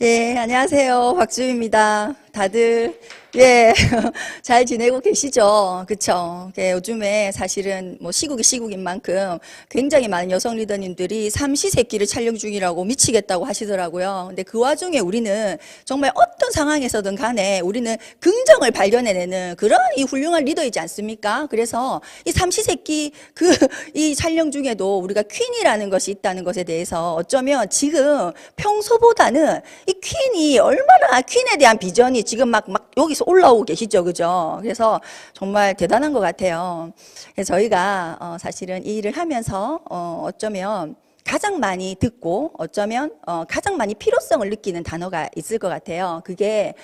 예, 안녕하세요. 박주입니다. 다들, 예, 잘 지내고 계시죠? 그쵸? 예, 요즘에 사실은 뭐 시국이 시국인 만큼 굉장히 많은 여성 리더님들이 삼시세끼를 촬영 중이라고 미치겠다고 하시더라고요. 근데 그 와중에 우리는 정말 어떤 상황에서든 간에 우리는 긍정을 발견해내는 그런 이 훌륭한 리더이지 않습니까? 그래서 이 삼시세끼 이 촬영 중에도 우리가 퀸이라는 것이 있다는 것에 대해서 어쩌면 지금 평소보다는 이 퀸이 얼마나 퀸에 대한 비전이 지금 막 여기서 올라오고 계시죠, 그죠? 그래서 정말 대단한 것 같아요. 그래서 저희가 사실은 이 일을 하면서 어쩌면 가장 많이 듣고 어쩌면 가장 많이 필요성을 느끼는 단어가 있을 것 같아요. 그게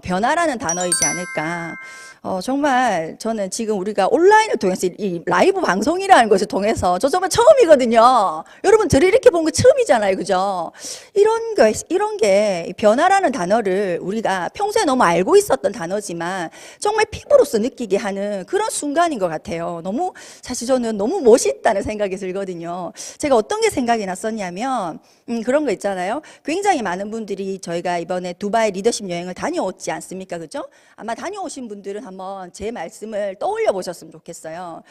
변화라는 단어이지 않을까. 정말 저는 지금 우리가 온라인을 통해서 이 라이브 방송이라는 것을 통해서 저 정말 처음이거든요. 여러분들이 이렇게 본 거 처음이잖아요. 그죠? 이런 게 변화라는 단어를 우리가 평소에 너무 알고 있었던 단어지만 정말 피부로서 느끼게 하는 그런 순간인 것 같아요. 사실 저는 너무 멋있다는 생각이 들거든요. 제가 어떤 게 생각이 났었냐면, 그런 거 있잖아요. 굉장히 많은 분들이 저희가 이번에 두바이 리더십 여행을 다녀오지 않습니까? 그죠? 아마 다녀오신 분들은 한번 제 말씀을 떠올려 보셨으면 좋겠어요.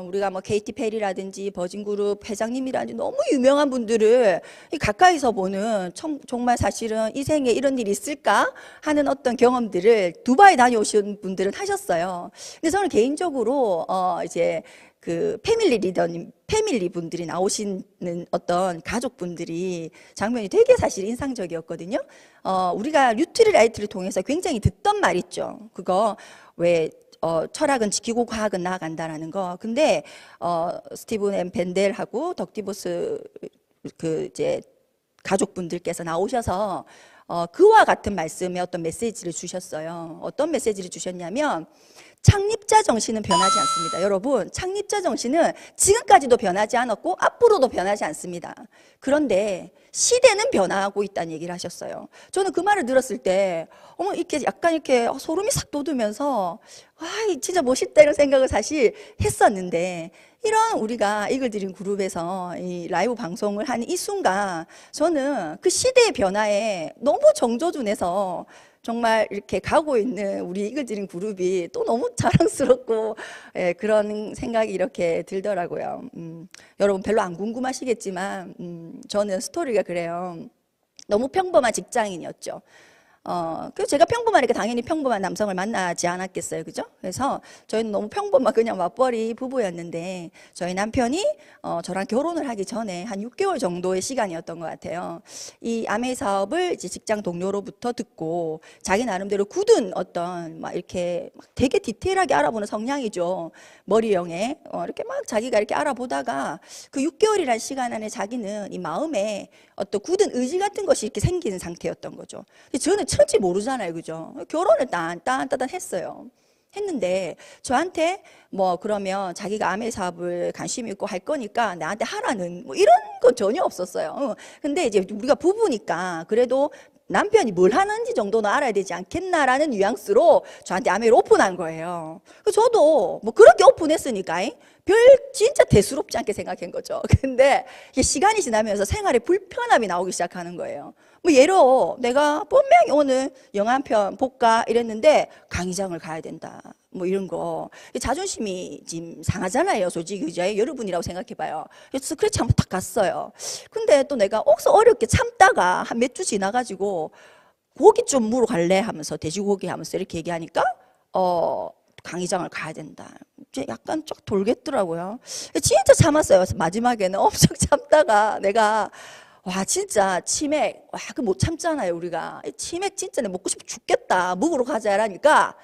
우리가 뭐 케이티 페리라든지 버진그룹 회장님이라든지 너무 유명한 분들을 가까이서 보는 정말 사실은 이 생에 이런 일이 있을까 하는 어떤 경험들을 두바이 다녀오신 분들은 하셨어요. 근데 저는 개인적으로 이제 그 패밀리 분들이 나오시는 어떤 가족분들이 장면이 되게 사실 인상적이었거든요. 우리가 뉴트리라이트를 통해서 굉장히 듣던 말 있죠. 그거 왜 철학은 지키고 과학은 나아간다라는 거. 근데 스티븐 앤 벤델하고 덕티보스 이제 가족분들께서 나오셔서 그와 같은 말씀의 어떤 메시지를 주셨어요. 어떤 메시지를 주셨냐면 창립자 정신은 변하지 않습니다. 여러분, 창립자 정신은 지금까지도 변하지 않았고 앞으로도 변하지 않습니다. 그런데 시대는 변화하고 있다는 얘기를 하셨어요. 저는 그 말을 들었을 때 이렇게 약간 이렇게 소름이 싹 돋으면서 진짜 멋있다 이런 생각을 사실 했었는데, 이런 우리가 이글드림 그룹에서 이 라이브 방송을 하는 이 순간 저는 그 시대의 변화에 너무 정조준해서 정말 이렇게 가고 있는 우리 이글드림 그룹이 또 너무 자랑스럽고, 예, 그런 생각이 이렇게 들더라고요. 여러분 별로 안 궁금하시겠지만 저는 스토리가 그래요. 너무 평범한 직장인이었죠. 그 제가 평범하니까 당연히 평범한 남성을 만나지 않았겠어요. 그죠? 그래서 저희는 너무 평범한 그냥 맞벌이 부부였는데 저희 남편이 저랑 결혼을 하기 전에 한 6개월 정도의 시간이었던 것 같아요. 이 아메 사업을 이제 직장 동료로부터 듣고 자기 나름대로 굳은 어떤 막 이렇게 막 되게 디테일하게 알아보는 성향이죠. 머리형에 이렇게 막 자기가 이렇게 알아보다가 그 6개월이라는 시간 안에 자기는 이 마음에 어떤 굳은 의지 같은 것이 이렇게 생기는 상태였던 거죠. 저는 천지 모르잖아요. 그죠? 결혼을 딴 했어요. 했는데 저한테 뭐 그러면 자기가 아메 사업을 관심 있고 할 거니까 나한테 하라는 뭐 이런 건 전혀 없었어요. 근데 이제 우리가 부부니까 그래도 남편이 뭘 하는지 정도는 알아야 되지 않겠나라는 뉘앙스로 저한테 아메를 오픈한 거예요. 저도 뭐 그렇게 오픈했으니까 별 진짜 대수롭지 않게 생각한 거죠. 근데 이게 시간이 지나면서 생활에 불편함이 나오기 시작하는 거예요. 뭐 예로 내가 분명히 오늘 영화 한 편 볼까 이랬는데 강의장을 가야 된다. 뭐 이런 거. 자존심이 지금 상하잖아요. 솔직히 그죠? 여러분이라고 생각해봐요. 스크래치 한번 탁 갔어요. 근데 또 내가 억서 어렵게 참다가 한 몇 주 지나가지고 고기 좀 무러 갈래 하면서 돼지고기 하면서 이렇게 얘기하니까 강의장을 가야 된다. 이제 약간 쭉 돌겠더라고요. 진짜 참았어요. 마지막에는 엄청 참다가 내가 진짜 치맥 그 못 참잖아요. 우리가 치맥 진짜 내 먹고 싶어 죽겠다. 먹으러 가자라니까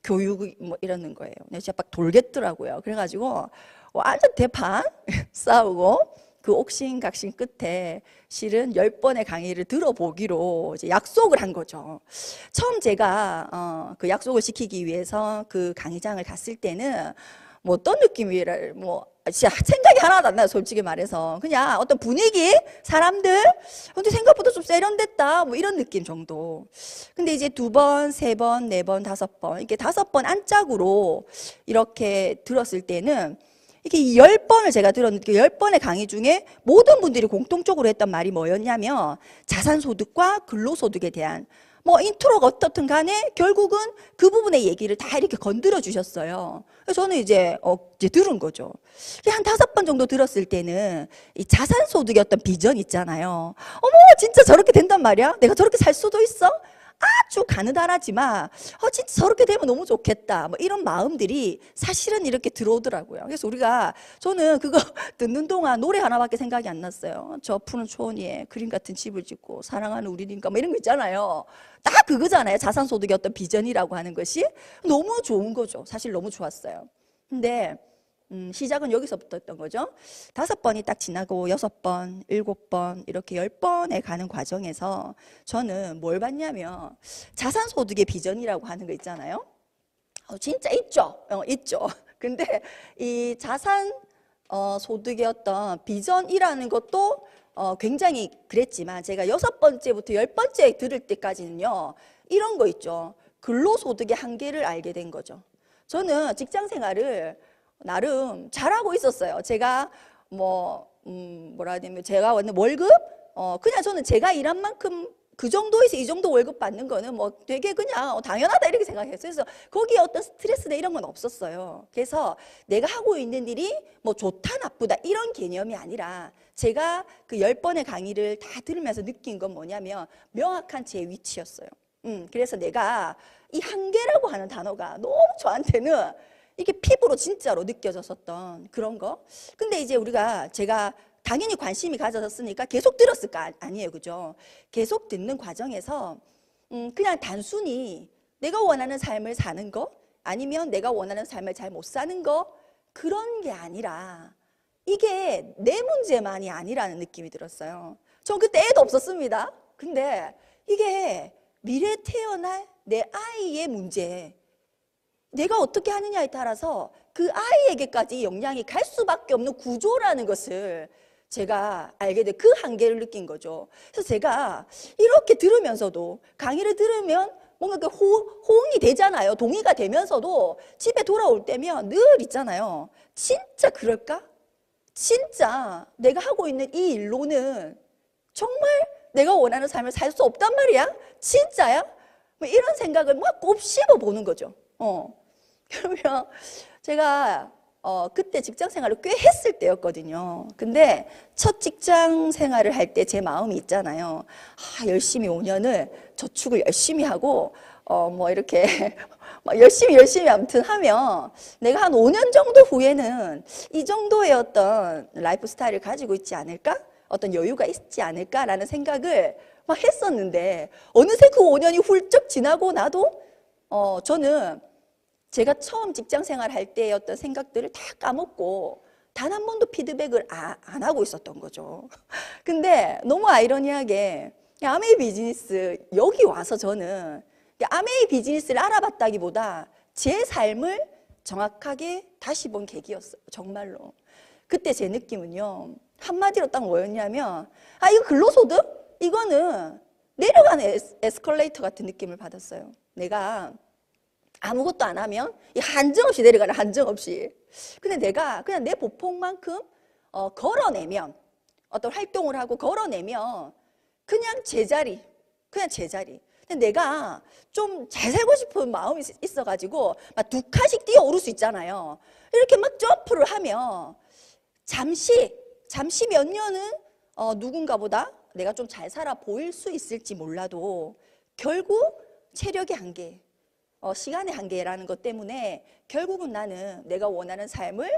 교육이 뭐 이러는 거예요. 진짜 막 돌겠더라고요. 그래가지고 완전 대판 싸우고 그 옥신각신 끝에 실은 10번의 강의를 들어보기로 이제 약속을 한 거죠. 처음 제가 그 약속을 지키기 위해서 그 강의장을 갔을 때는 뭐 어떤 느낌이랄 뭐 진짜 생각이 하나도 안 나요. 솔직히 말해서 그냥 어떤 분위기, 사람들 근데 생각보다 좀 세련됐다 뭐 이런 느낌 정도. 근데 이제 2번, 3번, 4번, 5번 이렇게 5번 안짝으로 이렇게 들었을 때는 이게 10번을 제가 들었는데 10번의 강의 중에 모든 분들이 공통적으로 했던 말이 뭐였냐면 자산소득과 근로소득에 대한 뭐 인트로가 어떻든 간에 결국은 그 부분의 얘기를 다 이렇게 건드려 주셨어요. 그래서 저는 이제 들은 거죠. 한 5번 정도 들었을 때는 이 자산소득의 어떤 비전 있잖아요. 어머, 진짜 저렇게 된단 말이야? 내가 저렇게 살 수도 있어? 아주 가느다랗지만 진짜 저렇게 되면 너무 좋겠다, 뭐 이런 마음들이 사실은 이렇게 들어오더라고요. 그래서 저는 그거 듣는 동안 노래 하나밖에 생각이 안 났어요. 저 푸른 초원 위에 그림 같은 집을 짓고 사랑하는 우리님과 뭐 이런 거 있잖아요. 딱 그거잖아요. 자산소득의 어떤 비전이라고 하는 것이 너무 좋은 거죠. 사실 너무 좋았어요. 근데 시작은 여기서부터였던 거죠. 5번이 딱 지나고 6번, 7번 이렇게 10번에 가는 과정에서 저는 뭘 봤냐면 자산소득의 비전이라고 하는 거 있잖아요. 진짜 있죠. 있죠. 근데 이 자산 소득의 어떤 비전이라는 것도 굉장히 그랬지만 제가 6번째부터 10번째 들을 때까지는요. 이런 거 있죠. 근로소득의 한계를 알게 된 거죠. 저는 직장 생활을 나름 잘하고 있었어요. 제가 뭐라 해야 되면 제가 받는 월급 그냥 저는 제가 일한 만큼 그 정도에서 이 정도 월급 받는 거는 뭐 되게 그냥 당연하다 이렇게 생각했어요. 그래서 거기에 어떤 스트레스나 이런 건 없었어요. 그래서 내가 하고 있는 일이 뭐 좋다 나쁘다 이런 개념이 아니라 제가 그 10번의 강의를 다 들으면서 느낀 건 뭐냐면 명확한 제 위치였어요. 그래서 내가 이 한계라고 하는 단어가 너무 저한테는 이게 피부로 진짜로 느껴졌었던 그런 거. 근데 이제 제가 당연히 관심이 가져졌으니까 계속 들었을 거 아니에요. 그죠? 계속 듣는 과정에서 그냥 단순히 내가 원하는 삶을 사는 거 아니면 내가 원하는 삶을 잘 못 사는 거 그런 게 아니라 이게 내 문제만이 아니라는 느낌이 들었어요. 전 그때 애도 없었습니다. 근데 이게 미래에 태어날 내 아이의 문제, 내가 어떻게 하느냐에 따라서 그 아이에게까지 영향이 갈 수밖에 없는 구조라는 것을 제가 알게 돼 그 한계를 느낀 거죠. 그래서 제가 이렇게 들으면서도 강의를 들으면 뭔가 그 호응이 되잖아요. 동의가 되면서도 집에 돌아올 때면 늘 있잖아요. 진짜 그럴까? 진짜 내가 하고 있는 이 일로는 정말 내가 원하는 삶을 살 수 없단 말이야? 진짜야? 뭐 이런 생각을 막 곱씹어 보는 거죠. 그러면 제가 그때 직장 생활을 꽤 했을 때였거든요. 근데 첫 직장 생활을 할 때 제 마음이 있잖아요. 열심히 5년을 저축을 열심히 하고 뭐 이렇게 막 열심히 아무튼 하면 내가 한 5년 정도 후에는 이 정도의 어떤 라이프 스타일을 가지고 있지 않을까? 어떤 여유가 있지 않을까라는 생각을 막 했었는데 어느새 그 5년이 훌쩍 지나고 나도 저는 제가 처음 직장 생활 할 때의 어떤 생각들을 다 까먹고 단 한 번도 피드백을 안 하고 있었던 거죠. 근데 너무 아이러니하게 아메이 비즈니스 여기 와서 저는 아메이 비즈니스를 알아봤다기보다 제 삶을 정확하게 다시 본 계기였어요. 정말로. 그때 제 느낌은요. 한마디로 딱 뭐였냐면 이거 근로소득? 이거는 내려가는 에스컬레이터 같은 느낌을 받았어요. 내가 아무것도 안 하면 한정없이 내려가는 한정없이. 근데 내가 그냥 내 보폭만큼 걸어내면 어떤 활동을 하고 걸어내면 그냥 제자리. 근데 내가 좀 잘 살고 싶은 마음이 있어가지고 막 2칸씩 뛰어오를 수 있잖아요. 이렇게 막 점프를 하면 잠시 몇 년은 누군가보다 내가 좀 잘 살아 보일 수 있을지 몰라도 결국 체력의 한계, 시간의 한계라는 것 때문에 결국은 나는 내가 원하는 삶을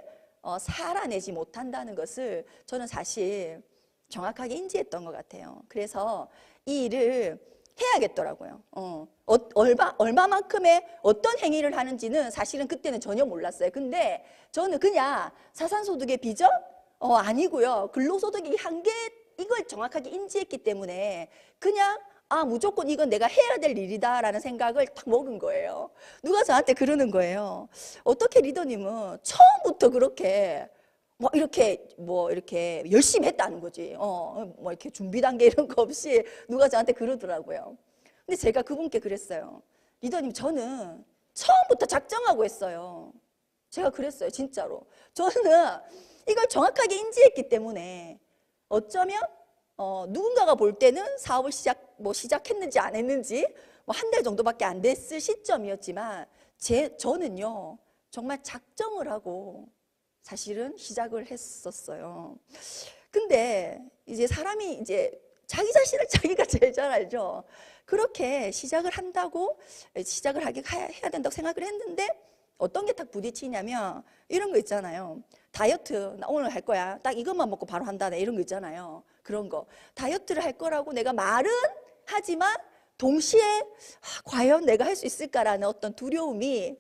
살아내지 못한다는 것을 저는 사실 정확하게 인지했던 것 같아요. 그래서 이 일을 해야겠더라고요. 얼마만큼의 어떤 행위를 하는지는 사실은 그때는 전혀 몰랐어요. 근데 저는 그냥 자산소득의 비전? 아니고요. 근로소득의 한계 이걸 정확하게 인지했기 때문에 그냥 무조건 이건 내가 해야 될 일이다 라는 생각을 딱 먹은 거예요. 누가 저한테 그러는 거예요. 어떻게 리더님은 처음부터 그렇게 이렇게 열심히 했다는 거지. 뭐 이렇게 준비 단계 이런 거 없이 누가 저한테 그러더라고요. 근데 제가 그분께 그랬어요. 리더님, 저는 처음부터 작정하고 했어요. 제가 그랬어요, 진짜로. 저는 이걸 정확하게 인지했기 때문에 어쩌면 누군가가 볼 때는 사업을 시작했는지 안 했는지 뭐 한 달 정도밖에 안 됐을 시점이었지만 저는요 정말 작정을 하고 사실은 시작을 했었어요. 근데 이제 사람이 이제 자기 자신을 자기가 제일 잘 알죠. 그렇게 시작을 한다고 시작을 해야 된다고 생각을 했는데 어떤 게 딱 부딪히냐면 이런 거 있잖아요. 다이어트 나 오늘 할 거야. 딱 이것만 먹고 바로 한다. 이런 거 있잖아요. 그런 거. 다이어트를 할 거라고 내가 말은 하지만 동시에 과연 내가 할 수 있을까라는 어떤 두려움이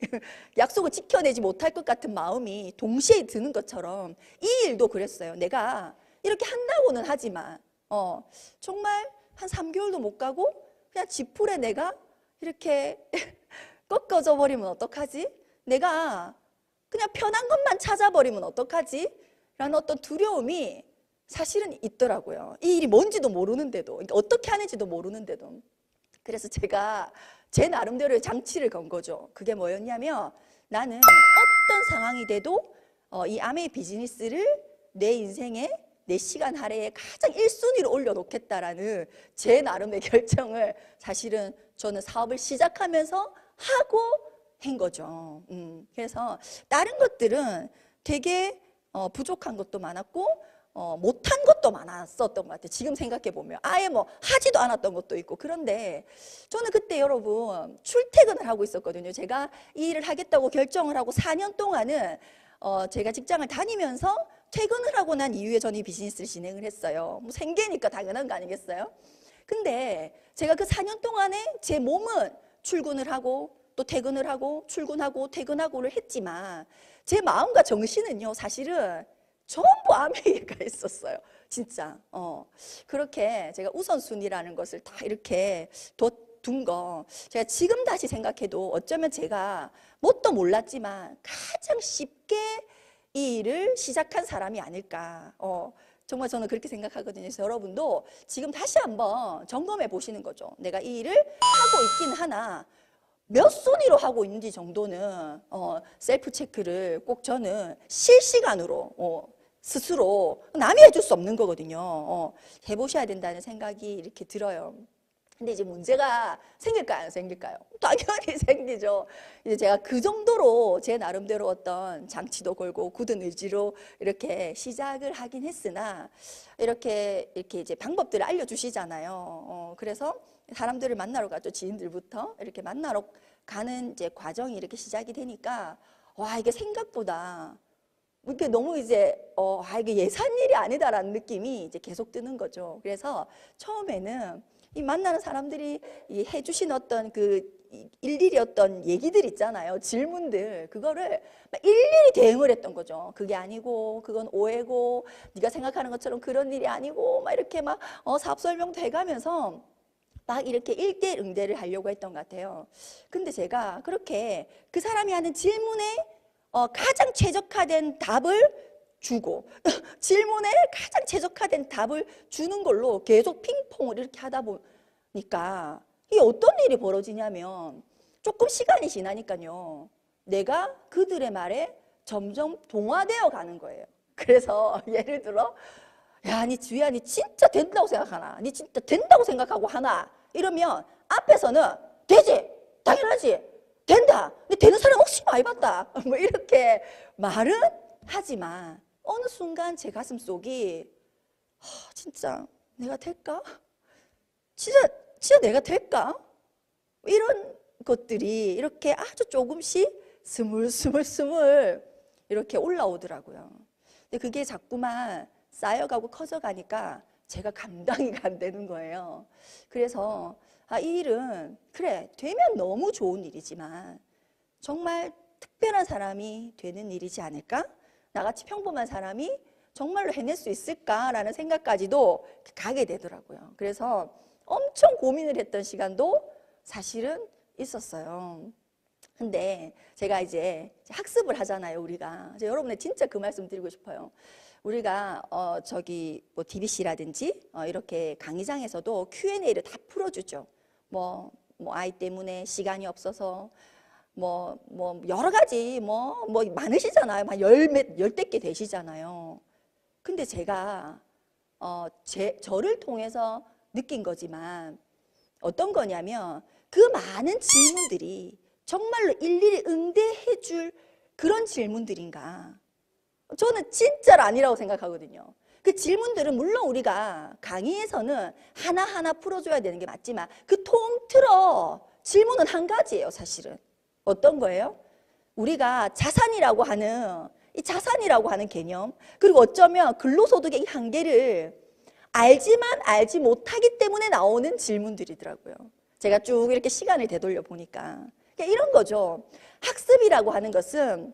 약속을 지켜내지 못할 것 같은 마음이 동시에 드는 것처럼 이 일도 그랬어요. 내가 이렇게 한다고는 하지만 정말 한 3개월도 못 가고 그냥 지풀에 내가 이렇게 꺾어져 버리면 어떡하지? 내가 그냥 편한 것만 찾아버리면 어떡하지? 라는 어떤 두려움이 사실은 있더라고요. 이 일이 뭔지도 모르는데도, 그러니까 어떻게 하는지도 모르는데도. 그래서 제가 제 나름대로의 장치를 건 거죠. 그게 뭐였냐면 나는 어떤 상황이 돼도 이 아메이 비즈니스를 내 인생에 내 시간 할애에 가장 1순위로 올려놓겠다라는 제 나름의 결정을 사실은 저는 사업을 시작하면서 하고 한 거죠. 그래서 다른 것들은 되게 부족한 것도 많았고 못한 것도 많았었던 것 같아요. 지금 생각해 보면 아예 뭐 하지도 않았던 것도 있고. 그런데 저는 그때 여러분 출퇴근을 하고 있었거든요. 제가 이 일을 하겠다고 결정을 하고 4년 동안은 제가 직장을 다니면서 퇴근을 하고 난 이후에 저는 이 비즈니스를 진행을 했어요. 뭐 생계니까 당연한 거 아니겠어요? 근데 제가 그 4년 동안에 제 몸은 출근을 하고 또 퇴근을 하고 출근하고 퇴근하고를 했지만 제 마음과 정신은요 사실은 전부 아메리카에 있었어요. 진짜. 그렇게 제가 우선순위라는 것을 다 이렇게 둔 거 제가 지금 다시 생각해도 어쩌면 제가 뭣도 몰랐지만 가장 쉽게 이 일을 시작한 사람이 아닐까. 정말 저는 그렇게 생각하거든요. 그래서 여러분도 지금 다시 한번 점검해 보시는 거죠. 내가 이 일을 하고 있긴 하나 몇 순위로 하고 있는지 정도는 셀프 체크를 꼭 저는 실시간으로 스스로 남이 해줄 수 없는 거거든요. 해보셔야 된다는 생각이 이렇게 들어요. 근데 이제 문제가 생길까요? 안 생길까요? 당연히 생기죠. 이제 제가 그 정도로 제 나름대로 어떤 장치도 걸고 굳은 의지로 이렇게 시작을 하긴 했으나 이렇게 이제 방법들을 알려주시잖아요. 그래서 사람들을 만나러 가죠. 지인들부터 이렇게 만나러 가는 이제 과정이 이렇게 시작이 되니까 와 이게 생각보다 이게 너무 이제 이게 예산 일이 아니다라는 느낌이 이제 계속 드는 거죠. 그래서 처음에는 이 만나는 사람들이 해주신 어떤 그 일일이 어떤 얘기들 있잖아요. 질문들 그거를 막 일일이 대응을 했던 거죠. 그게 아니고 그건 오해고 네가 생각하는 것처럼 그런 일이 아니고 막 이렇게 막 사업 설명도 해가면서 막 이렇게 일대일 응대를 하려고 했던 것 같아요. 근데 제가 그렇게 그 사람이 하는 질문에 가장 최적화된 답을 주고 질문에 가장 최적화된 답을 주는 걸로 계속 핑퐁을 이렇게 하다 보니까 이게 어떤 일이 벌어지냐면 조금 시간이 지나니까요. 내가 그들의 말에 점점 동화되어 가는 거예요. 그래서 예를 들어 야, 니 주희야, 니 진짜 된다고 생각하나? 니 진짜 된다고 생각하고 하나? 이러면 앞에서는 되지, 당연하지, 된다. 근데 되는 사람 혹시 많이 봤다. 뭐 이렇게 말은 하지만 어느 순간 제 가슴 속이 진짜 내가 될까? 진짜 내가 될까? 이런 것들이 이렇게 아주 조금씩 스물스물 이렇게 올라오더라고요. 근데 그게 자꾸만 쌓여가고 커져가니까 제가 감당이 안 되는 거예요. 그래서 이 일은 그래 되면 너무 좋은 일이지만 정말 특별한 사람이 되는 일이지 않을까? 나같이 평범한 사람이 정말로 해낼 수 있을까라는 생각까지도 가게 되더라고요. 그래서 엄청 고민을 했던 시간도 사실은 있었어요. 근데 제가 이제 학습을 하잖아요, 우리가. 여러분에 진짜 그 말씀 드리고 싶어요. 우리가 뭐 DBC라든지 이렇게 강의장에서도 Q&A를 다 풀어주죠. 뭐 아이 때문에 시간이 없어서 여러 가지 많으시잖아요. 한 열대 개 되시잖아요. 근데 제가 저를 통해서 느낀 거지만 어떤 거냐면 그 많은 질문들이 정말로 일일이 응대해 줄 그런 질문들인가? 저는 진짜로 아니라고 생각하거든요. 그 질문들은 물론 우리가 강의에서는 하나하나 풀어줘야 되는 게 맞지만 그 통틀어 질문은 한 가지예요, 사실은. 어떤 거예요? 우리가 자산이라고 하는 개념, 그리고 어쩌면 근로소득의 이 한계를 알지만 알지 못하기 때문에 나오는 질문들이더라고요. 제가 쭉 이렇게 시간을 되돌려 보니까. 그러니까 이런 거죠. 학습이라고 하는 것은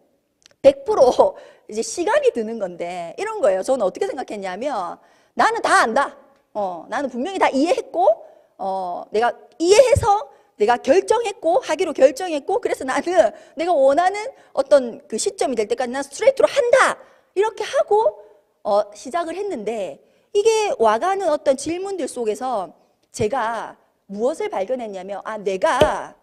100% 이제 시간이 드는 건데 이런 거예요. 저는 어떻게 생각했냐면 나는 다 안다. 나는 분명히 다 이해했고 내가 이해해서 내가 하기로 결정했고 그래서 나는 내가 원하는 어떤 그 시점이 될 때까지 난 스트레이트로 한다. 이렇게 하고 시작을 했는데 이게 와가는 어떤 질문들 속에서 제가 무엇을 발견했냐면 내가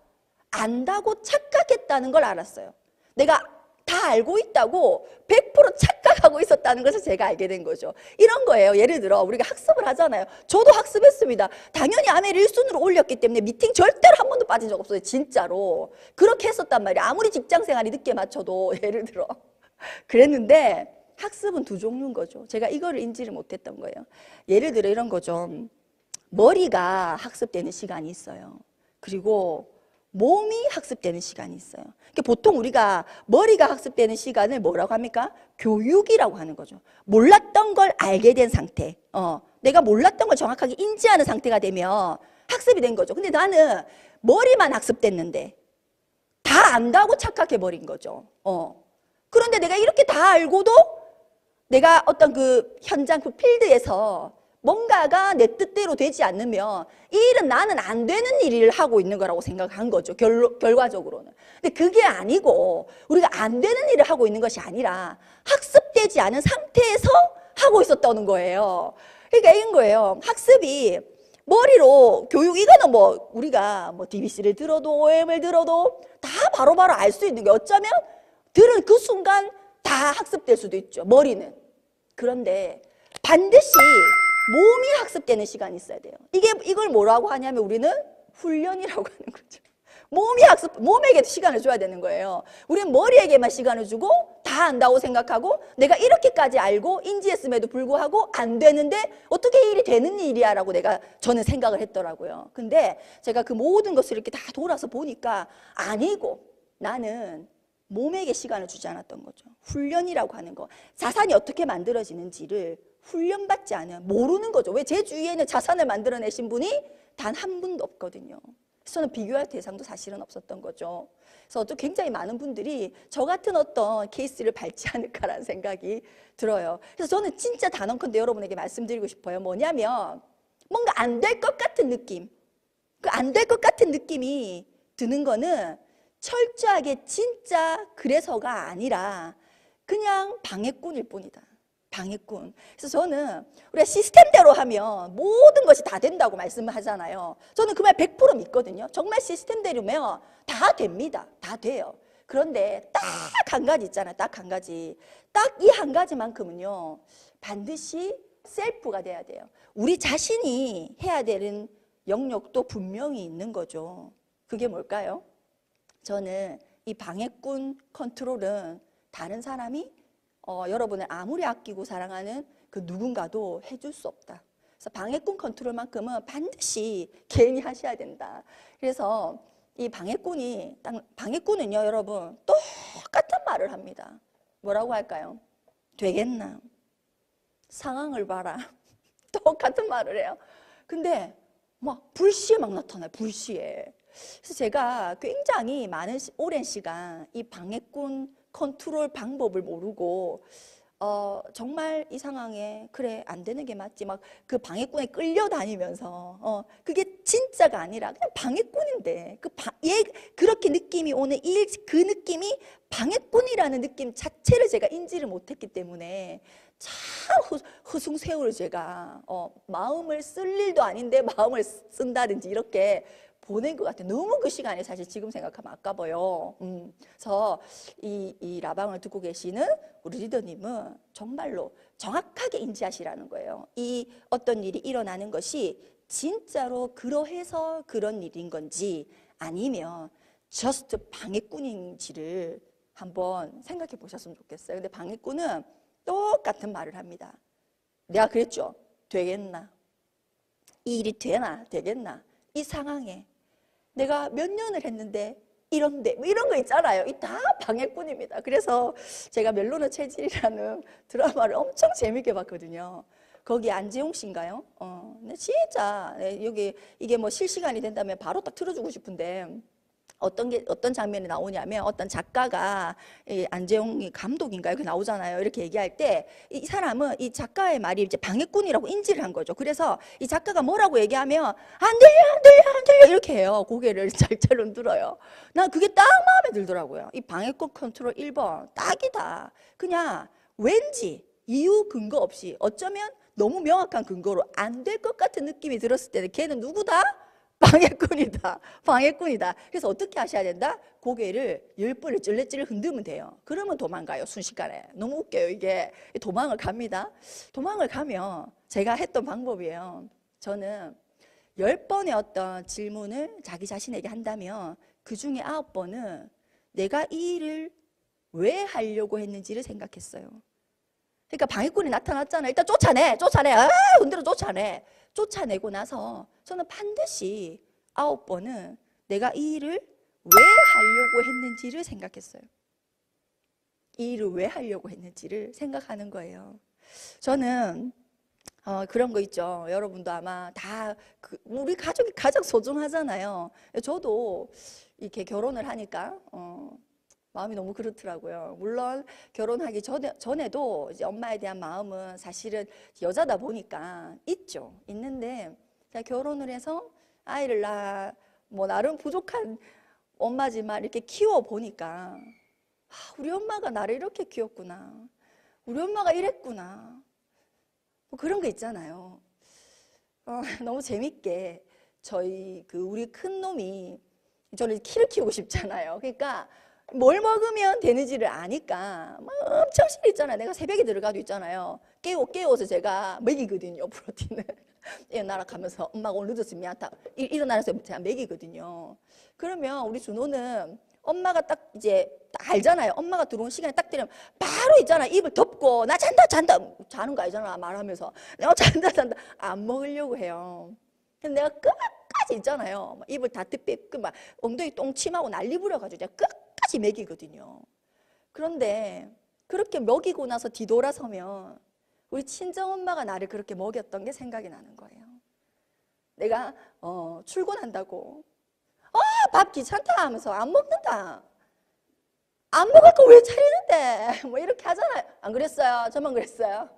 안다고 착각했다는 걸 알았어요. 내가 다 알고 있다고 100% 착각하고 있었다는 것을 제가 알게 된 거죠. 이런 거예요. 예를 들어 우리가 학습을 하잖아요. 저도 학습했습니다. 당연히 아메를 1순위로 올렸기 때문에 미팅 절대로 한 번도 빠진 적 없어요. 진짜로. 그렇게 했었단 말이에요. 아무리 직장생활이 늦게 맞춰도 예를 들어. 그랬는데 학습은 두 종류인 거죠. 제가 이거를 인지를 못했던 거예요. 예를 들어 이런 거죠. 머리가 학습되는 시간이 있어요. 그리고 몸이 학습되는 시간이 있어요. 그러니까 보통 우리가 머리가 학습되는 시간을 뭐라고 합니까? 교육이라고 하는 거죠. 몰랐던 걸 알게 된 상태. 내가 몰랐던 걸 정확하게 인지하는 상태가 되면 학습이 된 거죠. 근데 나는 머리만 학습됐는데 다 안다고 착각해버린 거죠. 그런데 내가 이렇게 다 알고도 내가 어떤 그 현장, 그 필드에서 뭔가가 내 뜻대로 되지 않으면 이 일은 나는 안 되는 일을 하고 있는 거라고 생각한 거죠. 결과적으로는. 근데 그게 아니고 우리가 안 되는 일을 하고 있는 것이 아니라 학습되지 않은 상태에서 하고 있었다는 거예요. 그러니까 이런 거예요. 학습이 머리로 교육, 이거는 우리가 DBC를 들어도 OM을 들어도 다 바로바로 알 수 있는 게 어쩌면 들은 그 순간 다 학습될 수도 있죠. 머리는. 그런데 반드시 몸이 학습되는 시간이 있어야 돼요. 이걸 뭐라고 하냐면 우리는 훈련이라고 하는 거죠. 몸에게 시간을 줘야 되는 거예요. 우리는 머리에게만 시간을 주고 다 안다고 생각하고 내가 이렇게까지 알고 인지했음에도 불구하고 안 되는데 어떻게 일이 되는 일이야 라고 저는 생각을 했더라고요. 근데 제가 그 모든 것을 이렇게 다 돌아서 보니까 아니고 나는 몸에게 시간을 주지 않았던 거죠. 훈련이라고 하는 거. 자산이 어떻게 만들어지는지를 훈련받지 않으면 모르는 거죠. 왜 제 주위에는 자산을 만들어내신 분이 단 한 분도 없거든요. 그래서 저는 비교할 대상도 사실은 없었던 거죠. 그래서 또 굉장히 많은 분들이 저 같은 어떤 케이스를 밟지 않을까라는 생각이 들어요. 그래서 저는 진짜 단언컨대 여러분에게 말씀드리고 싶어요. 뭐냐면 뭔가 안 될 것 같은 느낌. 그 안 될 것 같은 느낌이 드는 거는 철저하게 진짜 그래서가 아니라 그냥 방해꾼일 뿐이다. 방해꾼. 그래서 저는 우리가 시스템대로 하면 모든 것이 다 된다고 말씀을 하잖아요. 저는 그 말 100% 믿거든요. 정말 시스템대로면 다 됩니다. 다 돼요. 그런데 딱 한 가지 있잖아요. 딱 한 가지. 딱 이 한 가지만큼은요. 반드시 셀프가 돼야 돼요. 우리 자신이 해야 되는 영역도 분명히 있는 거죠. 그게 뭘까요? 저는 이 방해꾼 컨트롤은 다른 사람이 여러분을 아무리 아끼고 사랑하는 그 누군가도 해줄 수 없다. 그래서 방해꾼 컨트롤만큼은 반드시 개인이 하셔야 된다. 그래서 이 방해꾼은요, 여러분 똑같은 말을 합니다. 뭐라고 할까요? 되겠나? 상황을 봐라. 똑같은 말을 해요. 근데 막 불시에 막 나타나요. 불시에. 그래서 제가 굉장히 오랜 시간 이 방해꾼 컨트롤 방법을 모르고 정말 이 상황에 그래 안 되는 게 맞지 막 그 방해꾼에 끌려다니면서 그게 진짜가 아니라 그냥 방해꾼인데 그렇게 느낌이 오는 그 느낌이 방해꾼이라는 느낌 자체를 제가 인지를 못했기 때문에 참 허송세월 제가 마음을 쓸 일도 아닌데 마음을 쓴다든지 이렇게 보낸 것 같아요. 너무 그 시간이 사실 지금 생각하면 아까워요. 그래서 이 라방을 듣고 계시는 우리 리더님은 정말로 정확하게 인지하시라는 거예요. 이 어떤 일이 일어나는 것이 진짜로 그러해서 그런 일인 건지 아니면 just 방해꾼인지를 한번 생각해 보셨으면 좋겠어요. 근데 방해꾼은 똑같은 말을 합니다. 내가 그랬죠. 되겠나? 이 일이 되나? 되겠나? 이 상황에 내가 몇 년을 했는데 이런데 뭐 이런 거 있잖아요. 이 다 방해꾼입니다. 그래서 제가 멜로는 체질이라는 드라마를 엄청 재밌게 봤거든요. 거기 안재홍 씨인가요? 근데 진짜 여기 이게 뭐 실시간이 된다면 바로 딱 틀어주고 싶은데 어떤 장면이 나오냐면 어떤 작가가 이 안재홍이 감독인가요? 그 나오잖아요. 이렇게 얘기할 때 이 사람은 이 작가의 말이 이제 방해꾼이라고 인지를 한 거죠. 그래서 이 작가가 뭐라고 얘기하면 안 돼요, 안 돼요, 안 돼요 이렇게 해요. 고개를 찰찰 흔들어요. 난 그게 딱 마음에 들더라고요. 이 방해꾼 컨트롤 1번 딱이다. 그냥 왠지 이유 근거 없이 어쩌면 너무 명확한 근거로 안 될 것 같은 느낌이 들었을 때는 걔는 누구다? 방해꾼이다. 방해꾼이다. 그래서 어떻게 하셔야 된다? 고개를 10번을 찔레찔레 흔들면 돼요. 그러면 도망가요. 순식간에. 너무 웃겨요. 이게 도망을 갑니다. 도망을 가면 제가 했던 방법이에요. 저는 10번의 어떤 질문을 자기 자신에게 한다면 그 중에 9번은 내가 이 일을 왜 하려고 했는지를 생각했어요. 그러니까 방해꾼이 나타났잖아요. 일단 쫓아내. 흔들어 쫓아내. 쫓아내고 나서 저는 반드시 9번은 내가 이 일을 왜 하려고 했는지를 생각했어요. 이 일을 왜 하려고 했는지를 생각하는 거예요. 저는 그런 거 있죠. 여러분도 아마 다 우리 가족이 가장 소중하잖아요. 저도 이렇게 결혼을 하니까 마음이 너무 그렇더라고요. 물론 결혼하기 전에도 이제 엄마에 대한 마음은 사실은 여자다 보니까 있는데 제가 결혼을 해서 아이를 뭐 나름 부족한 엄마지만 이렇게 키워 보니까 우리 엄마가 나를 이렇게 키웠구나. 우리 엄마가 이랬구나. 뭐 그런 거 있잖아요. 너무 재밌게 저희 우리 큰 놈이 저를 키를 키우고 싶잖아요. 그러니까 뭘 먹으면 되는지를 아니까 막 엄청 싫어했잖아요. 내가 새벽에 들어가도 있잖아요. 깨워서 제가 먹이거든요. 프로틴을. 날아가면서 엄마가 오늘 늦었으면 미안하다. 일어나서 제가 먹이거든요. 그러면 우리 준호는 엄마가 딱 이제 딱 알잖아요. 엄마가 들어온 시간에 딱 되면 바로 있잖아요. 입을 덮고 나 잔다 자는 거 아니잖아. 말하면서 내가 잔다 안 먹으려고 해요. 근데 내가 끝까지 있잖아요. 입을 다 덮고 막 엉덩이 똥침하고 난리 부려가지고 제가 끝까지 먹이거든요. 그런데 그렇게 먹이고 나서 뒤돌아서면 우리 친정엄마가 나를 그렇게 먹였던 게 생각이 나는 거예요. 내가 출근한다고 밥 귀찮다 하면서 안 먹는다. 안 먹을 거 왜 차리는데? 뭐 이렇게 하잖아요. 안 그랬어요? 저만 그랬어요?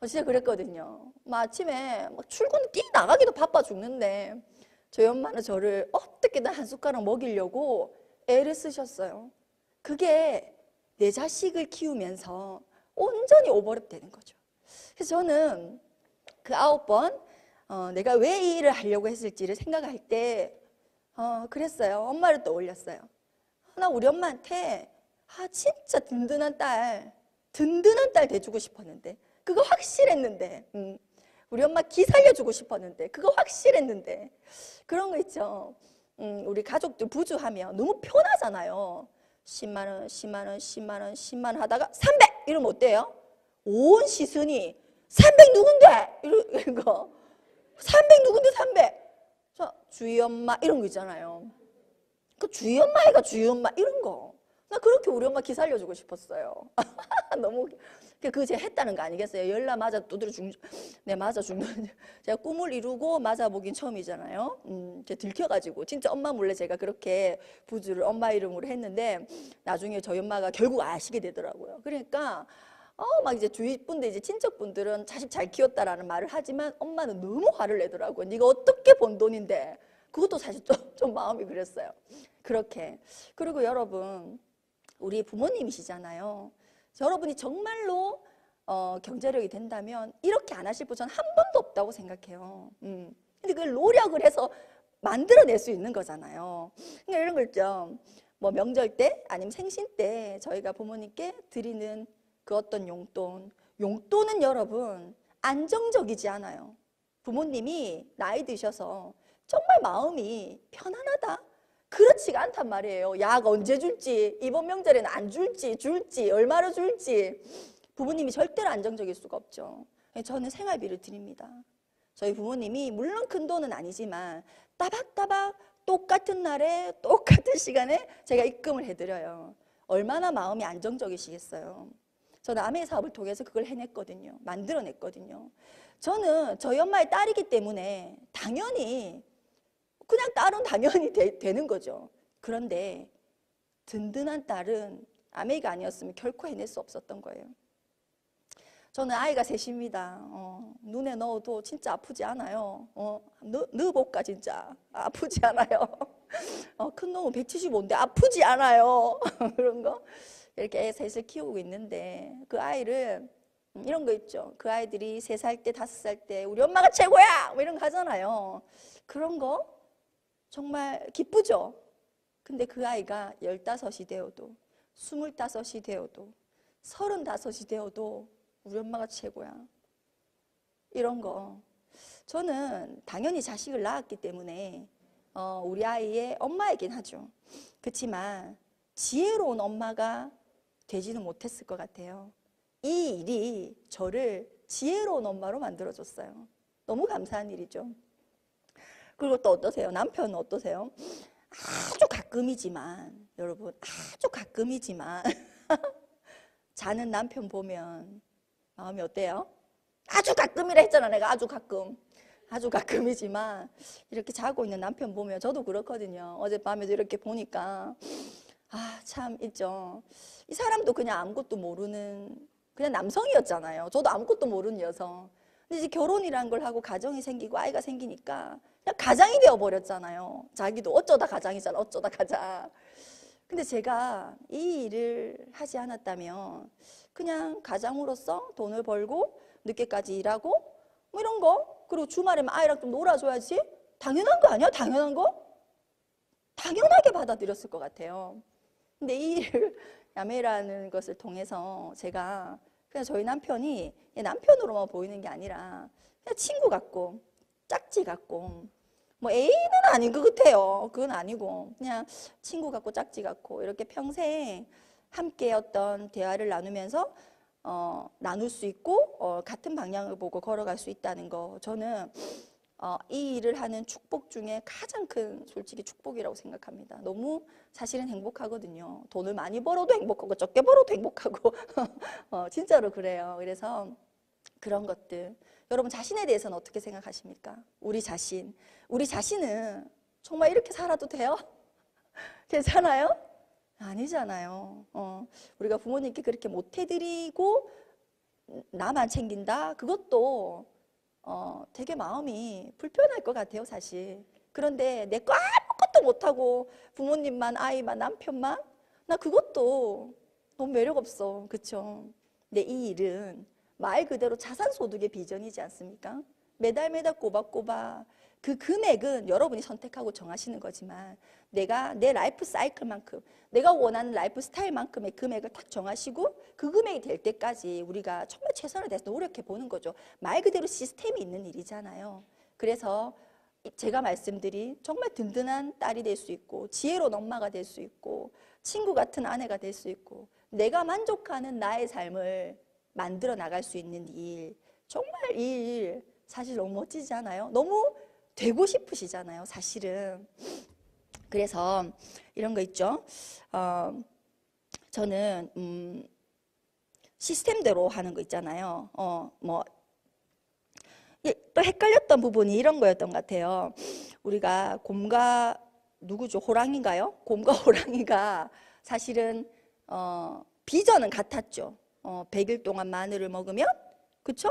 진짜 그랬거든요. 아침에 출근 나가기도 바빠 죽는데 저희 엄마는 저를 어떻게든 한 숟가락 먹이려고 애를 쓰셨어요. 그게 내 자식을 키우면서 온전히 오버랩 되는 거죠. 그래서 저는 그 9번 내가 왜 이 일을 하려고 했을지를 생각할 때 그랬어요. 엄마를 떠올렸어요. 나 우리 엄마한테 진짜 든든한 딸 돼주고 싶었는데 그거 확실했는데 우리 엄마 기 살려주고 싶었는데 그거 확실했는데 그런 거 있죠. 우리 가족들 부주하면 너무 편하잖아요. 10만 원, 10만 원, 10만 원, 10만 원 하다가 300! 이러면 어때요? 온 시선이 300 누군데? 이런 거 300 누군데 300? 자, 주희 엄마 이런 거 있잖아요. 그 주희 엄마애가 주희 엄마 이런 거. 나 그렇게 우리 엄마 기 살려주고 싶었어요. 너무 그게 제가 했다는 거 아니겠어요? 열나 맞아 두드려 맞아 죽는 제가 꿈을 이루고 맞아 보긴 처음이잖아요. 제가 들켜가지고 진짜 엄마 몰래 제가 그렇게 부주를 엄마 이름으로 했는데 나중에 저희 엄마가 결국 아시게 되더라고요. 그러니까 막 이제 주위 분들 이제 친척 분들은 자식 잘 키웠다라는 말을 하지만 엄마는 너무 화를 내더라고요. 네가 어떻게 번 돈인데 그것도 사실 좀 마음이 그랬어요. 그렇게 그리고 여러분 우리 부모님이시잖아요. 여러분이 정말로 경제력이 된다면 이렇게 안 하실 분 저는 한 번도 없다고 생각해요. 근데 그걸 노력을 해서 만들어낼 수 있는 거잖아요. 그러니까 이런 거 있죠. 뭐 명절 때 아니면 생신 때 저희가 부모님께 드리는 그 어떤 용돈은 여러분 안정적이지 않아요. 부모님이 나이 드셔서 정말 마음이 편안하다? 그렇지가 않단 말이에요. 약 언제 줄지, 이번 명절에는 안 줄지, 얼마로 줄지. 부모님이 절대로 안정적일 수가 없죠. 저는 생활비를 드립니다. 저희 부모님이 물론 큰 돈은 아니지만 따박따박 똑같은 날에 똑같은 시간에 제가 입금을 해드려요. 얼마나 마음이 안정적이시겠어요. 저는 아메 사업을 통해서 그걸 해냈거든요. 만들어냈거든요. 저는 저희 엄마의 딸이기 때문에 당연히 그냥 딸은 당연히 되는 거죠. 그런데 든든한 딸은 아메가 아니었으면 결코 해낼 수 없었던 거예요. 저는 아이가 셋입니다. 눈에 넣어도 진짜 아프지 않아요. 넣어볼까 진짜 아프지 않아요. 큰 놈은 175인데 아프지 않아요. 그런 거 이렇게 셋을 키우고 있는데 그 아이를 이런 거 있죠. 그 아이들이 3살 때 5살 때 우리 엄마가 최고야 뭐 이런 거 하잖아요. 그런 거 정말 기쁘죠. 근데 그 아이가 15이 되어도 25이 되어도 35이 되어도 우리 엄마가 최고야. 이런 거. 저는 당연히 자식을 낳았기 때문에 우리 아이의 엄마이긴 하죠. 그렇지만 지혜로운 엄마가 되지는 못했을 것 같아요. 이 일이 저를 지혜로운 엄마로 만들어줬어요. 너무 감사한 일이죠. 그리고 또 어떠세요? 남편은 어떠세요? 아주 가끔이지만 여러분 아주 가끔이지만 자는 남편 보면 마음이 어때요? 아주 가끔이라 했잖아. 내가 아주 가끔이지만 이렇게 자고 있는 남편 보면 저도 그렇거든요. 어젯밤에도 이렇게 보니까 참 있죠. 이 사람도 그냥 아무것도 모르는 그냥 남성이었잖아요. 저도 아무것도 모르는 여성. 근데 이제 결혼이란 걸 하고 가정이 생기고 아이가 생기니까 그냥 가장이 되어버렸잖아요. 자기도 어쩌다 가장이잖아. 어쩌다 가장. 근데 제가 이 일을 하지 않았다면 그냥 가장으로서 돈을 벌고 늦게까지 일하고 뭐 이런 거 그리고 주말에만 아이랑 좀 놀아줘야지 당연한 거 아니야? 당연한 거? 당연하게 받아들였을 것 같아요. 근데 이 일을 야매라는 것을 통해서 제가 그냥 저희 남편이 남편으로만 보이는 게 아니라 그냥 친구 같고 짝지 같고 뭐 애인은 아닌 것 같아요. 그건 아니고 그냥 친구 같고 짝지 같고 이렇게 평생 함께 어떤 대화를 나누면서 나눌 수 있고 같은 방향을 보고 걸어갈 수 있다는 거 저는 이 일을 하는 축복 중에 가장 큰 솔직히 축복이라고 생각합니다. 너무 사실은 행복하거든요. 돈을 많이 벌어도 행복하고 적게 벌어도 행복하고 진짜로 그래요. 그래서 그런 것들 여러분 자신에 대해서는 어떻게 생각하십니까? 우리 자신은 정말 이렇게 살아도 돼요? 괜찮아요? 아니잖아요. 우리가 부모님께 그렇게 못 해드리고 나만 챙긴다? 그것도 되게 마음이 불편할 것 같아요, 사실. 그런데 내 거 아무것도 못하고 부모님만, 아이만, 남편만? 나 그것도 너무 매력 없어. 그쵸? 근데 이 일은 말 그대로 자산소득의 비전이지 않습니까? 매달 꼬박꼬박 그 금액은 여러분이 선택하고 정하시는 거지만 내가 내 라이프 사이클만큼 내가 원하는 라이프 스타일만큼의 금액을 딱 정하시고 그 금액이 될 때까지 우리가 정말 최선을 다해서 노력해 보는 거죠. 말 그대로 시스템이 있는 일이잖아요. 그래서 제가 말씀드린 정말 든든한 딸이 될 수 있고 지혜로운 엄마가 될 수 있고 친구 같은 아내가 될 수 있고 내가 만족하는 나의 삶을 만들어 나갈 수 있는 일 정말 이 일 사실 너무 멋지지 않아요? 너무 되고 싶으시잖아요, 사실은. 그래서 이런 거 있죠. 저는 시스템대로 하는 거 있잖아요. 또 헷갈렸던 부분이 이런 거였던 것 같아요. 우리가 곰과 누구죠? 호랑이인가요? 곰과 호랑이가 사실은 비전은 같았죠. 100일 동안 마늘을 먹으면 그쵸?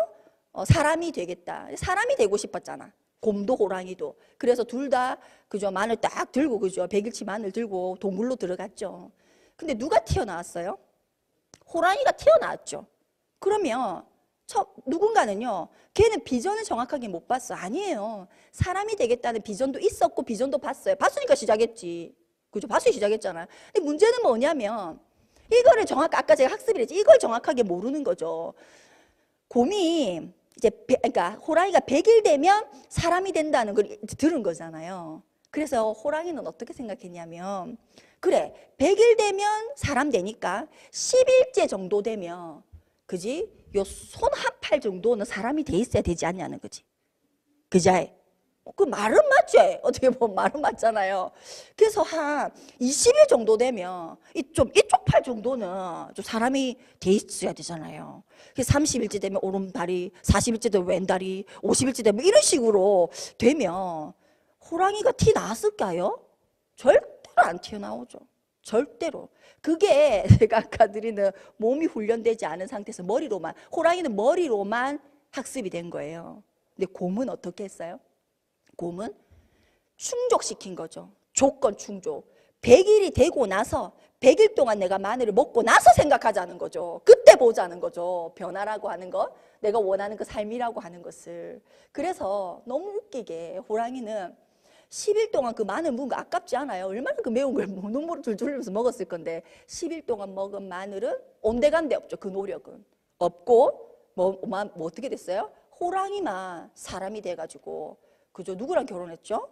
사람이 되겠다. 사람이 되고 싶었잖아. 곰도 호랑이도. 그래서 둘 다 그죠? 마늘 딱 들고 그죠? 100일치 마늘 들고 동굴로 들어갔죠. 근데 누가 튀어나왔어요? 호랑이가 튀어나왔죠. 그러면 누군가는요, 걔는 비전을 정확하게 못 봤어. 아니에요. 사람이 되겠다는 비전도 있었고 비전도 봤어요. 봤으니까 시작했지. 그죠? 봤으니 시작했잖아요. 근데 문제는 뭐냐면 이거를 아까 제가 학습을 했지, 이걸 정확하게 모르는 거죠. 곰이 이제 그러니까 호랑이가 100일 되면 사람이 된다는 걸 들은 거잖아요. 그래서 호랑이는 어떻게 생각했냐면, 그래 100일 되면 사람 되니까 10일째 정도 되면, 그지? 요 손 한 팔 정도는 사람이 돼 있어야 되지 않냐는 거지. 그자? 그 말은 맞지? 어떻게 보면 말은 맞잖아요. 그래서 한 20일 정도 되면 이쪽 팔 정도는 좀 사람이 돼 있어야 되잖아요. 그래서 30일째 되면 오른다리, 40일째 되면 왼다리, 50일째 되면 이런 식으로 되면 호랑이가 티 나왔을까요? 절대로 안 튀어나오죠. 절대로. 그게 제가 아까 드리는 몸이 훈련되지 않은 상태에서 머리로만, 호랑이는 머리로만 학습이 된 거예요. 근데 곰은 어떻게 했어요? 곰은 충족시킨 거죠. 조건 충족. 100일이 되고 나서 100일 동안 내가 마늘을 먹고 나서 생각하자는 거죠. 그때 보자는 거죠. 변화라고 하는 것, 내가 원하는 그 삶이라고 하는 것을. 그래서 너무 웃기게 호랑이는 10일 동안 그 마늘 먹은 거 아깝지 않아요? 얼마나 그 매운 걸 눈물을 줄줄 흘리면서 먹었을 건데 10일 동안 먹은 마늘은 온데간데 없죠. 그 노력은 없고 뭐 어떻게 됐어요? 호랑이만 사람이 돼가지고, 그죠? 누구랑 결혼했죠?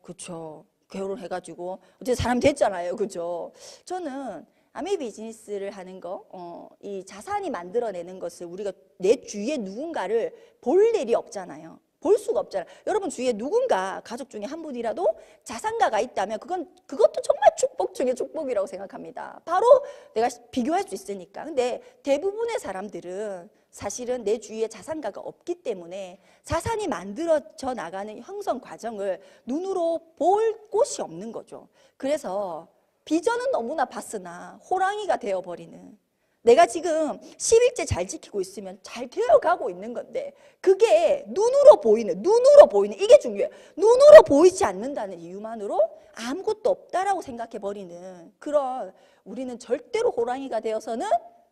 그쵸? 결혼해가지고 어쨌든 사람 됐잖아요. 그죠? 저는 아메 비즈니스를 하는 거, 이 자산이 만들어내는 것을 우리가 내 주위에 누군가를 볼 일이 없잖아요. 볼 수가 없잖아요. 여러분 주위에 누군가 가족 중에 한 분이라도 자산가가 있다면 그것도 정말 축복 중에 축복이라고 생각합니다. 바로 내가 비교할 수 있으니까. 근데 대부분의 사람들은 사실은 내 주위에 자산가가 없기 때문에 자산이 만들어져 나가는 형성 과정을 눈으로 볼 곳이 없는 거죠. 그래서 비전은 너무나 봤으나 호랑이가 되어버리는, 내가 지금 10일째 잘 지키고 있으면 잘 되어가고 있는 건데 그게 눈으로 보이는 이게 중요해요. 눈으로 보이지 않는다는 이유만으로 아무것도 없다라고 생각해버리는 그런, 우리는 절대로 호랑이가 되어서는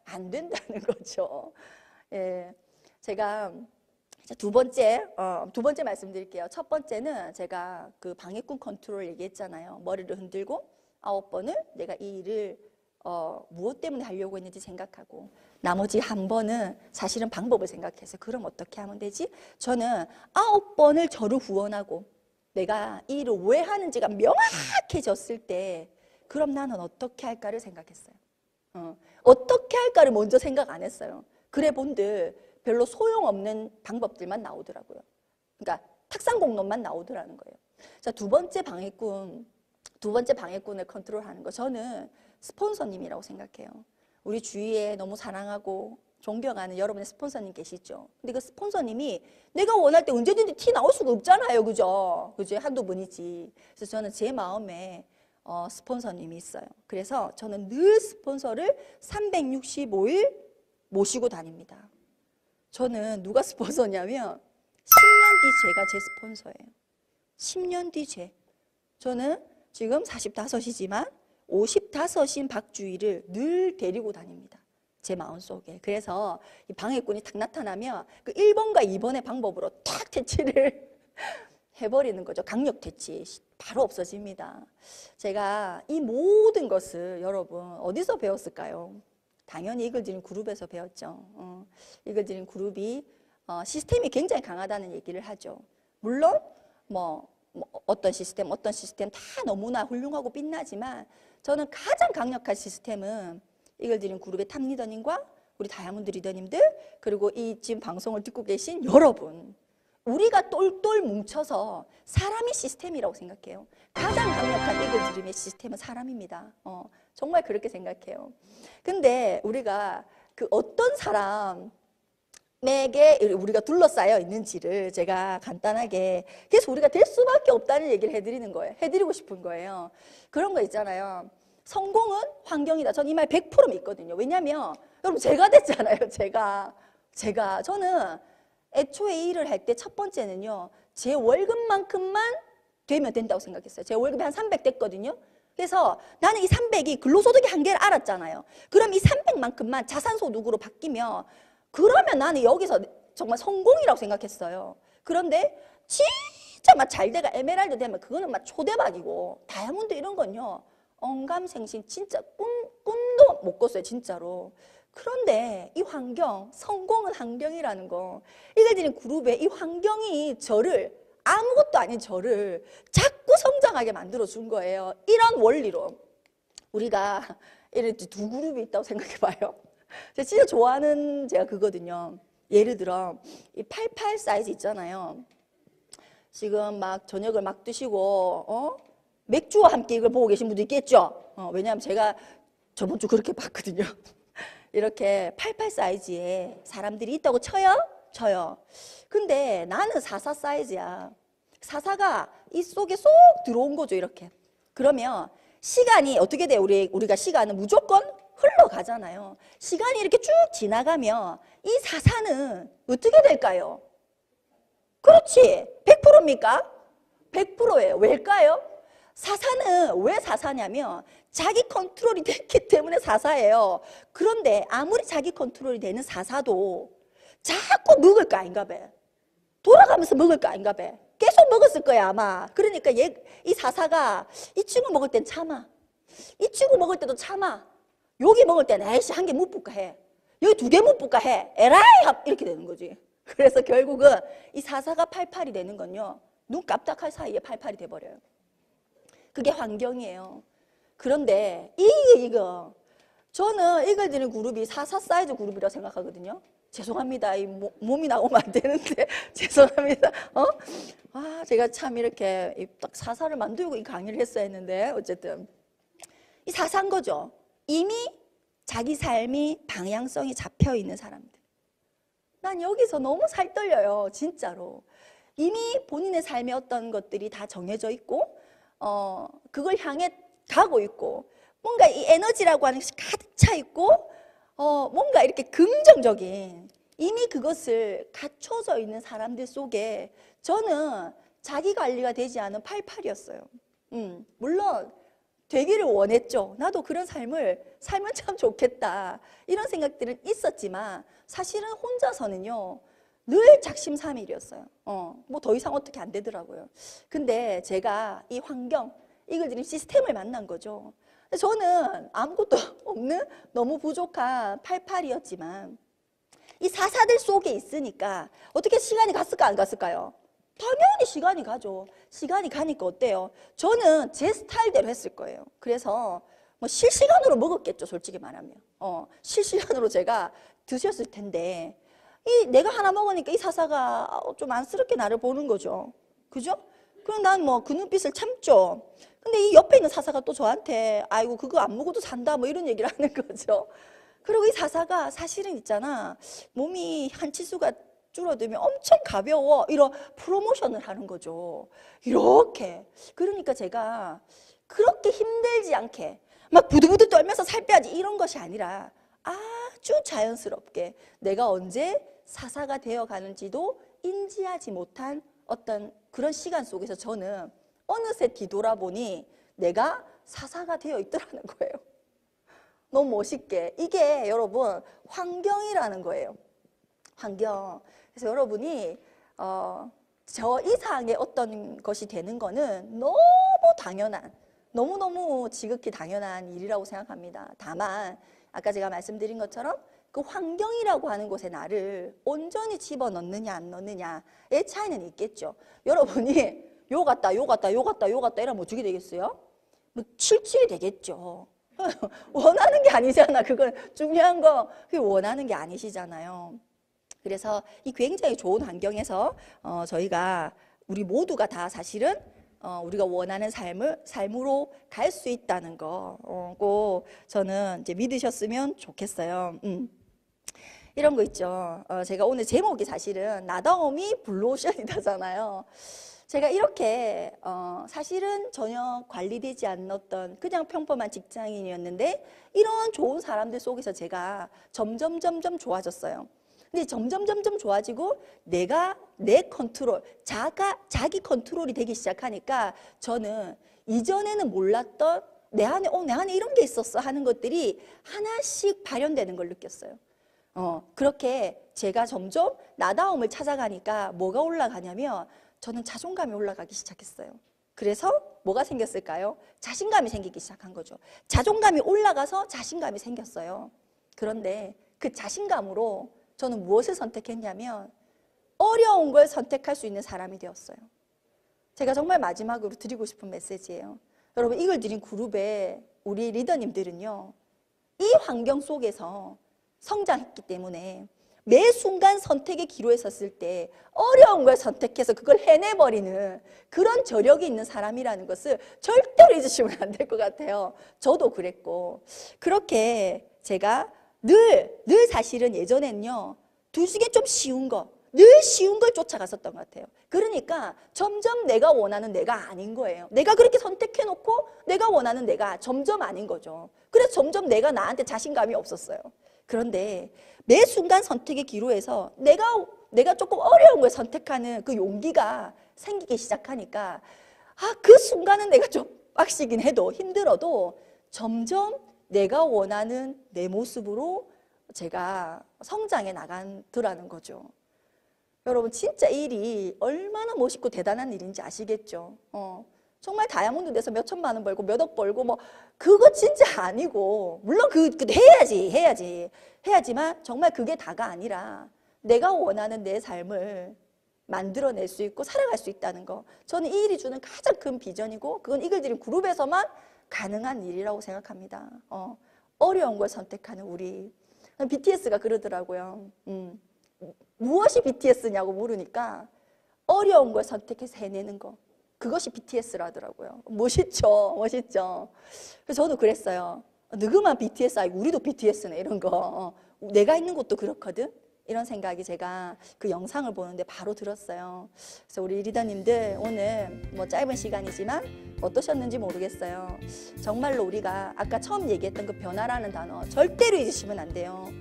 안 된다는 거죠. 예, 제가 두 번째 말씀드릴게요. 첫 번째는 제가 그 방해꾼 컨트롤 얘기했잖아요. 머리를 흔들고 9번을 내가 이 일을 무엇 때문에 하려고 했는지 생각하고, 나머지 한 번은 사실은 방법을 생각해서 그럼 어떻게 하면 되지? 저는 9번을 저를 후원하고 내가 이 일을 왜 하는지가 명확해졌을 때 그럼 나는 어떻게 할까를 생각했어요. 어떻게 할까를 먼저 생각 안 했어요. 그래 본들 별로 소용없는 방법들만 나오더라고요. 그러니까 탁상공론만 나오더라는 거예요. 자, 두 번째 방해꾼을 컨트롤하는 거, 저는 스폰서님이라고 생각해요. 우리 주위에 너무 사랑하고 존경하는 여러분의 스폰서님 계시죠? 근데 그 스폰서님이 내가 원할 때 언제든지 티 나올 수가 없잖아요. 그죠? 한두 분이지. 그래서 저는 제 마음에 스폰서님이 있어요. 그래서 저는 늘 스폰서를 365일 모시고 다닙니다. 저는 누가 스폰서냐면 10년 뒤 제가 제 스폰서예요. 10년 뒤 저는 지금 45이지만 55인 박주희를 늘 데리고 다닙니다. 제 마음속에. 그래서 이 방해꾼이 탁 나타나면 그 1번과 2번의 방법으로 탁 퇴치를 해버리는 거죠. 강력 퇴치. 바로 없어집니다. 제가 이 모든 것을 여러분 어디서 배웠을까요? 당연히 이글드림 그룹에서 배웠죠. 이글드림 그룹이 시스템이 굉장히 강하다는 얘기를 하죠. 물론 어떤 시스템 다 너무나 훌륭하고 빛나지만 저는 가장 강력한 시스템은 이글드림 그룹의 탑리더님과 우리 다이아몬드 리더님들, 그리고 이 지금 방송을 듣고 계신 여러분, 우리가 똘똘 뭉쳐서 사람이 시스템이라고 생각해요. 가장 강력한 이글드림의 시스템은 사람입니다. 정말 그렇게 생각해요. 근데 우리가 그 어떤 사람에게 우리가 둘러싸여 있는지를 제가 간단하게, 그래서 우리가 될 수밖에 없다는 얘기를 해드리고 싶은 거예요. 그런 거 있잖아요. 성공은 환경이다. 전 이 말 100% 믿거든요. 왜냐면 여러분 제가 됐잖아요. 저는 애초에 일을 할 때 첫 번째는요, 제 월급만큼만 되면 된다고 생각했어요. 제 월급이 한 300 됐거든요. 그래서 나는 이 300이 근로소득의 한계를 알았잖아요. 그럼 이 300만큼만 자산소득으로 바뀌면 그러면 나는 여기서 정말 성공이라고 생각했어요. 그런데 진짜 막 잘 돼가 에메랄드 되면 그거는 막 초대박이고, 다이아몬드 이런 건요 언감생심 진짜 꿈도 못 꿨어요 진짜로. 그런데 이 환경, 성공은 환경이라는 거, 이들이 그룹의 이 환경이 저를, 아무것도 아닌 저를 자꾸 성장하게 만들어 준 거예요. 이런 원리로 우리가 이런 두 그룹이 있다고 생각해 봐요. 제가 진짜 좋아하는 제가 그거든요. 예를 들어 이 88 사이즈 있잖아요. 지금 막 저녁을 막 드시고 맥주와 함께 이걸 보고 계신 분도 있겠죠. 왜냐하면 제가 저번 주 그렇게 봤거든요. 이렇게 88 사이즈에 사람들이 있다고 쳐요. 근데 나는 44 사이즈야. 44가 이 속에 쏙 들어온 거죠, 이렇게. 그러면 시간이 어떻게 돼요? 우리가 시간은 무조건 흘러가잖아요. 시간이 이렇게 쭉 지나가면 이 44는 어떻게 될까요? 그렇지. 100%입니까? 100%예요. 왜일까요? 44는 왜 44냐면 자기 컨트롤이 됐기 때문에 44예요. 그런데 아무리 자기 컨트롤이 되는 44도 자꾸 먹을 거 아닌가 봐. 돌아가면서 먹을 거 아닌가 봐. 계속 먹었을 거야 아마. 그러니까 이 44가 이 친구 먹을 땐 참아. 이 친구 먹을 때도 참아. 여기 먹을 때는 에이씨 한 개 못 볼까 해. 여기 두 개 못 볼까 해. 에라이 이렇게 되는 거지. 그래서 결국은 이 44가 88이 되는 건요, 눈 깜짝할 사이에 88이 돼버려요. 그게 환경이에요. 그런데 이거 저는 이걸 드는 그룹이 44 사이즈 그룹이라고 생각하거든요. 죄송합니다. 이 몸이 나오면 안 되는데 죄송합니다. 제가 참 이렇게 딱 44를 만들고 이 강의를 했어야 했는데 어쨌든 이 44인 거죠. 이미 자기 삶이 방향성이 잡혀 있는 사람들. 난 여기서 너무 살떨려요. 진짜로. 이미 본인의 삶의 어떤 것들이 다 정해져 있고 그걸 향해 가고 있고, 뭔가 이 에너지라고 하는 것이 가득 차 있고 뭔가 이렇게 긍정적인 이미 그것을 갖춰져 있는 사람들 속에 저는 자기 관리가 되지 않은 88이었어요. 물론 되기를 원했죠. 나도 그런 삶을 살면 참 좋겠다 이런 생각들은 있었지만 사실은 혼자서는요 늘 작심삼일이었어요. 뭐 더 이상 어떻게 안 되더라고요. 근데 제가 이 환경, 이걸 드린 시스템을 만난 거죠. 저는 아무것도 없는 너무 부족한 88이었지만 이 44들 속에 있으니까 어떻게 시간이 갔을까 안 갔을까요? 당연히 시간이 가죠. 시간이 가니까 어때요? 저는 제 스타일대로 했을 거예요. 그래서 뭐 실시간으로 먹었겠죠, 솔직히 말하면. 실시간으로 제가 드셨을 텐데 내가 하나 먹으니까 이 44가 좀 안쓰럽게 나를 보는 거죠. 그죠? 그럼 난 뭐 그 눈빛을 참죠. 근데 이 옆에 있는 44가 또 저한테 아이고 그거 안 먹어도 산다 뭐 이런 얘기를 하는 거죠. 그리고 이 44가 사실은 있잖아, 몸이 한 치수가 줄어들면 엄청 가벼워 이런 프로모션을 하는 거죠. 이렇게. 그러니까 제가 그렇게 힘들지 않게 막 부들부들 떨면서 살 빼야지 이런 것이 아니라 아주 자연스럽게 내가 언제 사사가 되어 가는지도 인지하지 못한 어떤 그런 시간 속에서 저는 어느새 뒤돌아보니 내가 사사가 되어 있더라는 거예요. 너무 멋있게. 이게 여러분 환경이라는 거예요. 환경. 그래서 여러분이 저 이상의 어떤 것이 되는 거는 너무 당연한, 너무너무 지극히 당연한 일이라고 생각합니다. 다만 아까 제가 말씀드린 것처럼 그 환경이라고 하는 곳에 나를 온전히 집어넣느냐 안 넣느냐의 차이는 있겠죠. 여러분이 요 같다 요 같다 요 같다 요 같다 이러면 어떻게 되겠어요? 뭐 칠칠이 되겠죠. 원하는 게 아니잖아. 그건 중요한 거 그게 원하는 게 아니시잖아요. 그래서 이 굉장히 좋은 환경에서 저희가 우리 모두가 다 사실은 우리가 원하는 삶으로 갈 수 있다는 거 꼭 저는 이제 믿으셨으면 좋겠어요. 이런 거 있죠. 제가 오늘 제목이 사실은 나다움이 블루오션이다잖아요. 제가 이렇게 사실은 전혀 관리되지 않았던 그냥 평범한 직장인이었는데 이런 좋은 사람들 속에서 제가 점점 좋아졌어요. 근데 점점 좋아지고 내가 내 컨트롤, 자기 컨트롤이 되기 시작하니까 저는 이전에는 몰랐던 내 안에 이런 게 있었어 하는 것들이 하나씩 발현되는 걸 느꼈어요. 그렇게 제가 점점 나다움을 찾아가니까 뭐가 올라가냐면 저는 자존감이 올라가기 시작했어요. 그래서 뭐가 생겼을까요? 자신감이 생기기 시작한 거죠. 자존감이 올라가서 자신감이 생겼어요. 그런데 그 자신감으로 저는 무엇을 선택했냐면 어려운 걸 선택할 수 있는 사람이 되었어요. 제가 정말 마지막으로 드리고 싶은 메시지예요. 여러분, 이걸 드린 그룹의 우리 리더님들은요, 이 환경 속에서 성장했기 때문에 매 순간 선택의 기로에 섰을 때 어려운 걸 선택해서 그걸 해내버리는 그런 저력이 있는 사람이라는 것을 절대로 잊으시면 안 될 것 같아요. 저도 그랬고. 그렇게 제가 늘 사실은 예전엔요, 두시게 좀 쉬운 거, 늘 쉬운 걸 쫓아갔었던 것 같아요. 그러니까 점점 내가 원하는 내가 아닌 거예요. 내가 그렇게 선택해놓고 내가 원하는 내가 점점 아닌 거죠. 그래서 점점 내가 나한테 자신감이 없었어요. 그런데 매 순간 선택의 기로에서 내가 조금 어려운 걸 선택하는 그 용기가 생기기 시작하니까 그 순간은 내가 좀 빡시긴 해도 힘들어도 점점 내가 원하는 내 모습으로 제가 성장해 나간더라는 거죠. 여러분, 진짜 이 일이 얼마나 멋있고 대단한 일인지 아시겠죠? 정말 다이아몬드 돼서 몇 천만 원 벌고 몇 억 벌고 뭐 그거 진짜 아니고, 물론 그거 해야지만 정말 그게 다가 아니라 내가 원하는 내 삶을 만들어낼 수 있고 살아갈 수 있다는 거, 저는 이 일이 주는 가장 큰 비전이고 그건 이글 드림 그룹에서만 가능한 일이라고 생각합니다. 어려운 걸 선택하는 우리. BTS가 그러더라고요. 무엇이 BTS냐고 물으니까 어려운 걸 선택해서 해내는 거, 그것이 BTS라더라고요. 멋있죠? 멋있죠? 그래서 저도 그랬어요. 누구만 BTS, 아니 우리도 BTS네 이런 거. 내가 있는 곳도 그렇거든? 이런 생각이 제가 그 영상을 보는데 바로 들었어요. 그래서 우리 리더님들 오늘 뭐 짧은 시간이지만 어떠셨는지 모르겠어요. 정말로 우리가 아까 처음 얘기했던 그 변화라는 단어 절대로 잊으시면 안 돼요.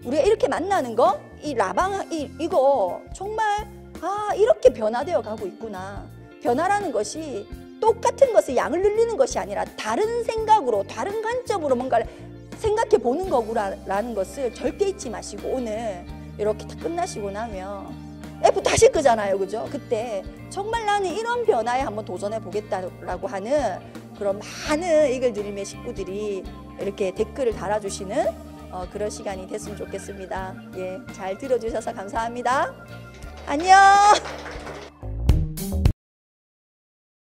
우리가 이렇게 만나는 거, 이 라방, 이거 정말 이렇게 변화되어 가고 있구나. 변화라는 것이 똑같은 것을 양을 늘리는 것이 아니라 다른 생각으로, 다른 관점으로 뭔가를 생각해 보는 거구나라는 것을 절대 잊지 마시고, 오늘 이렇게 다 끝나시고 나면 F 다시 끄잖아요. 그죠? 그때 정말 나는 이런 변화에 한번 도전해 보겠다라고 하는 그런 많은 이글 드림의 식구들이 이렇게 댓글을 달아주시는 그런 시간이 됐으면 좋겠습니다. 예, 잘 들어주셔서 감사합니다. 안녕.